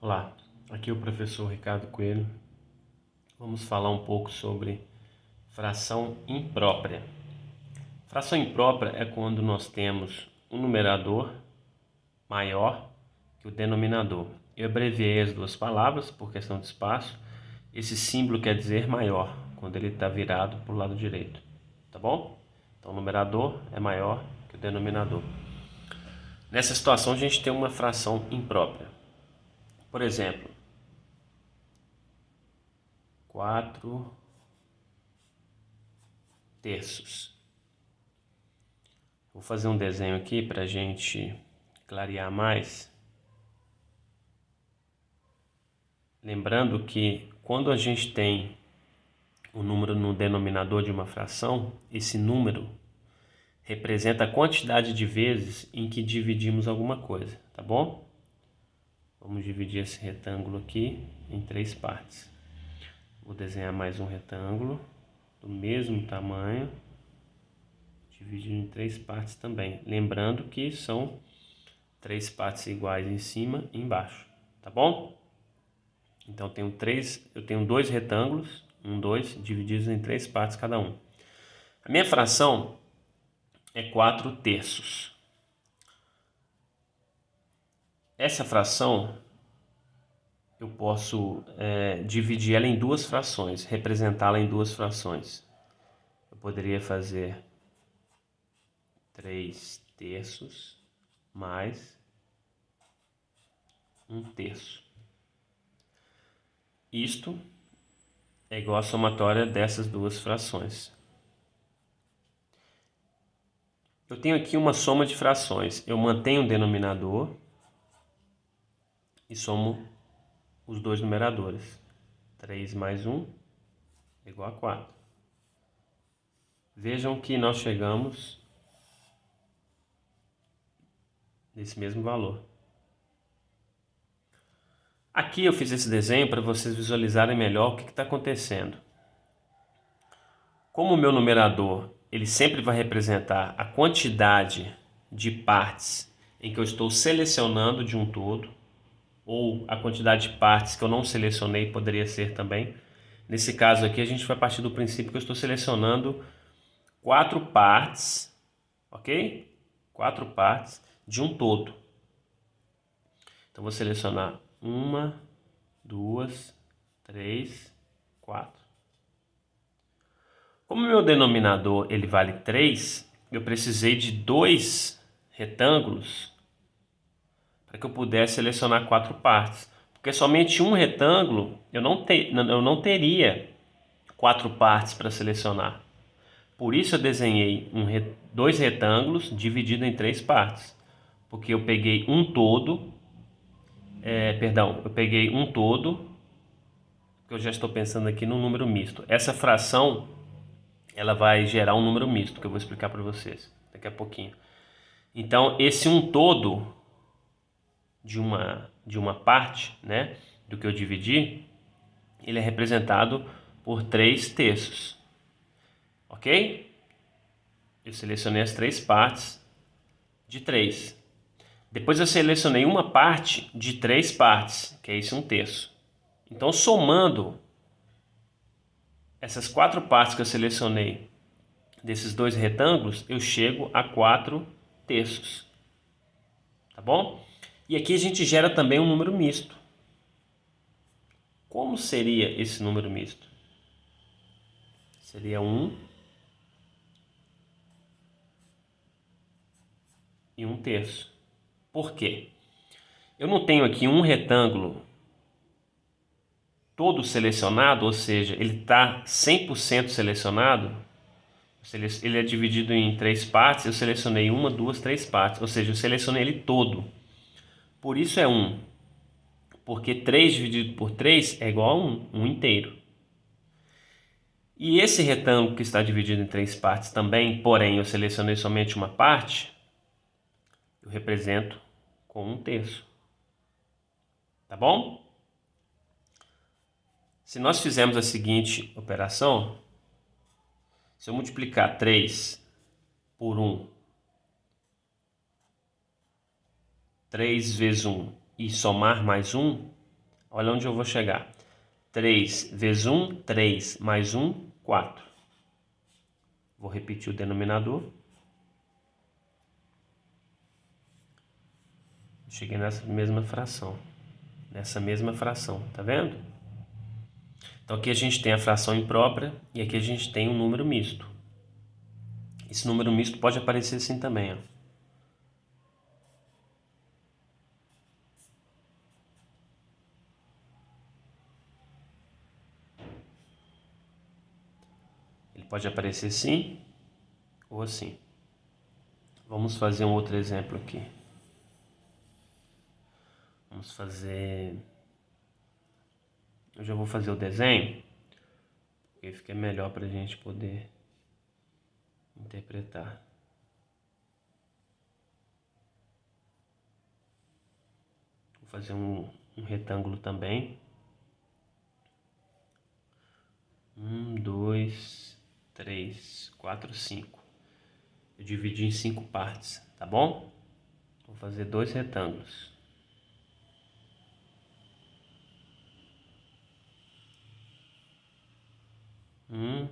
Olá, aqui é o professor Ricardo Coelho. Vamos falar um pouco sobre fração imprópria. Fração imprópria é quando nós temos um numerador maior que o denominador. Eu abreviei as duas palavras por questão de espaço. Esse símbolo quer dizer maior, quando ele está virado para o lado direito, tá bom? Então o numerador é maior que o denominador. Nessa situação a gente tem uma fração imprópria. Por exemplo, 4 terços. Vou fazer um desenho aqui para a gente clarear mais. Lembrando que quando a gente tem um número no denominador de uma fração, esse número representa a quantidade de vezes em que dividimos alguma coisa, tá bom? Vamos dividir esse retângulo aqui em 3 partes. Vou desenhar mais um retângulo do mesmo tamanho, dividido em 3 partes também. Lembrando que são 3 partes iguais em cima e embaixo, tá bom? Então eu tenho 2 retângulos, 2, divididos em 3 partes cada um. A minha fração é 4 terços. Essa fração eu posso dividir ela em 2 frações, representá-la em 2 frações. Eu poderia fazer 3 terços mais 1 terço. Isto é igual à somatória dessas 2 frações. Eu tenho aqui uma soma de frações. Eu mantenho o denominador e somo os dois numeradores. 3 mais 1 é igual a 4. Vejam que nós chegamos nesse mesmo valor. Aqui eu fiz esse desenho para vocês visualizarem melhor o que está acontecendo. Como o meu numerador ele sempre vai representar a quantidade de partes em que eu estou selecionando de um todo, ou a quantidade de partes que eu não selecionei poderia ser também. Nesse caso aqui a gente vai partir do princípio que eu estou selecionando 4 partes, ok? 4 partes de um todo. Então vou selecionar 1, 2, 3, 4. Como o meu denominador ele vale 3, eu precisei de 2 retângulos para que eu pudesse selecionar 4 partes. Porque somente um retângulo eu não teria 4 partes para selecionar. Por isso eu desenhei 2 retângulos divididos em 3 partes. Porque eu peguei um todo, eu peguei um todo, que eu já estou pensando aqui no número misto. Essa fração ela vai gerar um número misto, que eu vou explicar para vocês daqui a pouquinho. Então, esse um todo de uma parte, né, do que eu dividi, ele é representado por 3 terços. Ok? Eu selecionei as 3 partes de 3. Depois eu selecionei uma parte de 3 partes, que é esse 1 terço. Então, somando essas 4 partes que eu selecionei desses 2 retângulos, eu chego a 4 terços. Tá bom? E aqui a gente gera também um número misto. Como seria esse número misto? Seria 1 e 1 terço. Por quê? Eu não tenho aqui um retângulo todo selecionado, ou seja, ele está 100% selecionado. Ele é dividido em 3 partes, eu selecionei 1, 2, 3 partes, ou seja, eu selecionei ele todo. Por isso é 1, porque 3 dividido por 3 é igual a 1, 1 inteiro. E esse retângulo que está dividido em 3 partes também, porém eu selecionei somente uma parte, eu represento com 1 terço. Tá bom? Se nós fizermos a seguinte operação, se eu multiplicar 3 por 1, 3 vezes 1 e somar mais 1, Olha onde eu vou chegar. 3 vezes 1, 3, mais 1, 4. Vou repetir o denominador. Cheguei nessa mesma fração. Tá vendo? Então aqui a gente tem a fração imprópria e aqui a gente tem um número misto. Esse número misto pode aparecer assim também, ó. Ele pode aparecer assim ou assim. Vamos fazer um outro exemplo aqui. Vamos fazer... Eu já vou fazer o desenho, porque fica melhor para a gente poder interpretar. Vou fazer um retângulo também. 1, 2, 3, 4, 5. Eu dividi em 5 partes, tá bom? Vou fazer 2 retângulos. Um,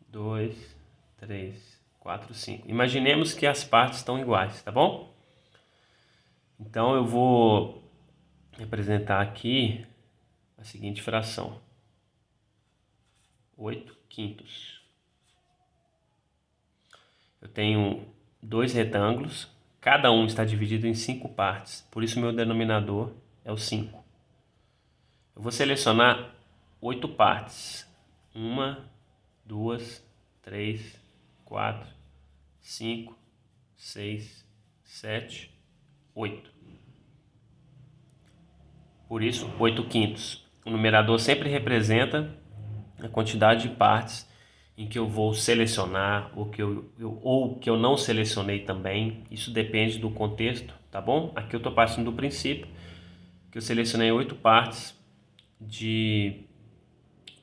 2, 3, 4, 5. Imaginemos que as partes estão iguais, tá bom? Então eu vou representar aqui a seguinte fração: 8 quintos. Eu tenho 2 retângulos, cada um está dividido em 5 partes, por isso meu denominador é o 5. Eu vou selecionar 8 partes. 1, 2, 3, 4, 5, 6, 7, 8. Por isso, 8 quintos. O numerador sempre representa a quantidade de partes em que eu vou selecionar ou que eu não selecionei também. Isso depende do contexto, tá bom? Aqui eu estou partindo do princípio que eu selecionei 8 partes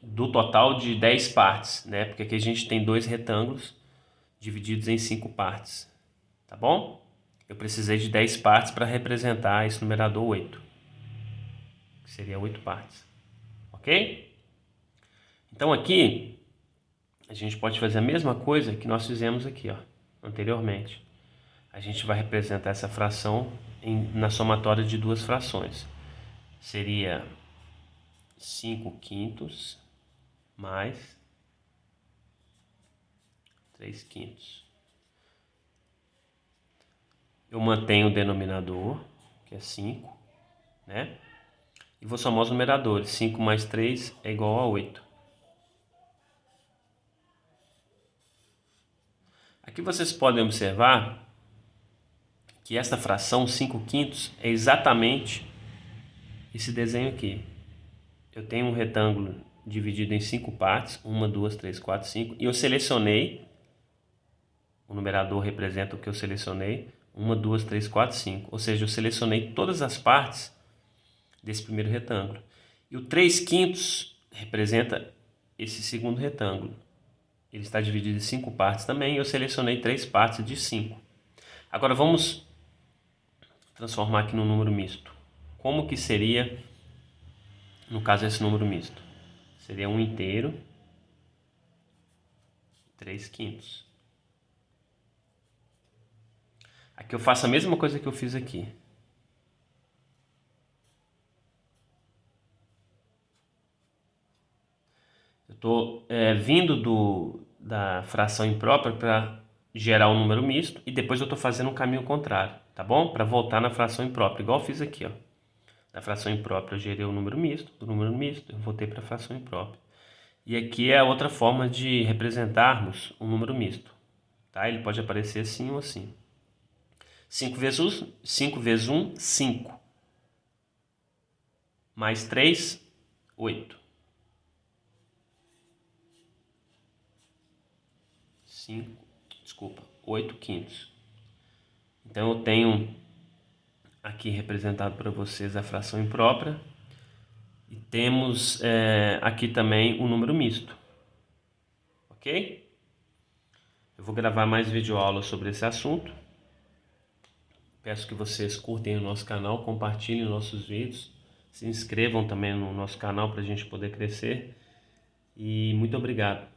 do total de 10 partes, né? Porque aqui a gente tem 2 retângulos divididos em 5 partes, tá bom? Eu precisei de 10 partes para representar esse numerador 8, que seria 8 partes, ok? Então aqui a gente pode fazer a mesma coisa que nós fizemos aqui, ó, anteriormente. A gente vai representar essa fração na somatória de 2 frações. Seria 5 quintos mais 3 quintos. Eu mantenho o denominador, que é 5, né? E vou somar os numeradores. 5 mais 3 é igual a 8. Aqui vocês podem observar que esta fração, 5 quintos, é exatamente esse desenho aqui. Eu tenho um retângulo dividido em 5 partes, 1, 2, 3, 4, 5, e eu selecionei, o numerador representa o que eu selecionei, 1, 2, 3, 4, 5. Ou seja, eu selecionei todas as partes desse primeiro retângulo. E o 3 quintos representa esse segundo retângulo. Ele está dividido em 5 partes também, e eu selecionei 3 partes de 5. Agora vamos transformar aqui no número misto. Como que seria, no caso, esse número misto? Seria 1 inteiro, 3 quintos. Aqui eu faço a mesma coisa que eu fiz aqui. Eu estou vindo da fração imprópria para gerar um número misto e depois eu estou fazendo um caminho contrário, tá bom? Para voltar na fração imprópria, igual eu fiz aqui, ó. Da fração imprópria eu gerei o número misto, do número misto eu voltei para a fração imprópria. E aqui é a outra forma de representarmos um número misto, tá? Ele pode aparecer assim ou assim. 5 vezes 1, 5. Mais 3, 8. 8 quintos. Então eu tenho aqui representado para vocês a fração imprópria e temos aqui também o número misto, ok? Eu vou gravar mais videoaulas sobre esse assunto. Peço que vocês curtem o nosso canal, compartilhem nossos vídeos, Se inscrevam também no nosso canal para a gente poder crescer. E muito obrigado.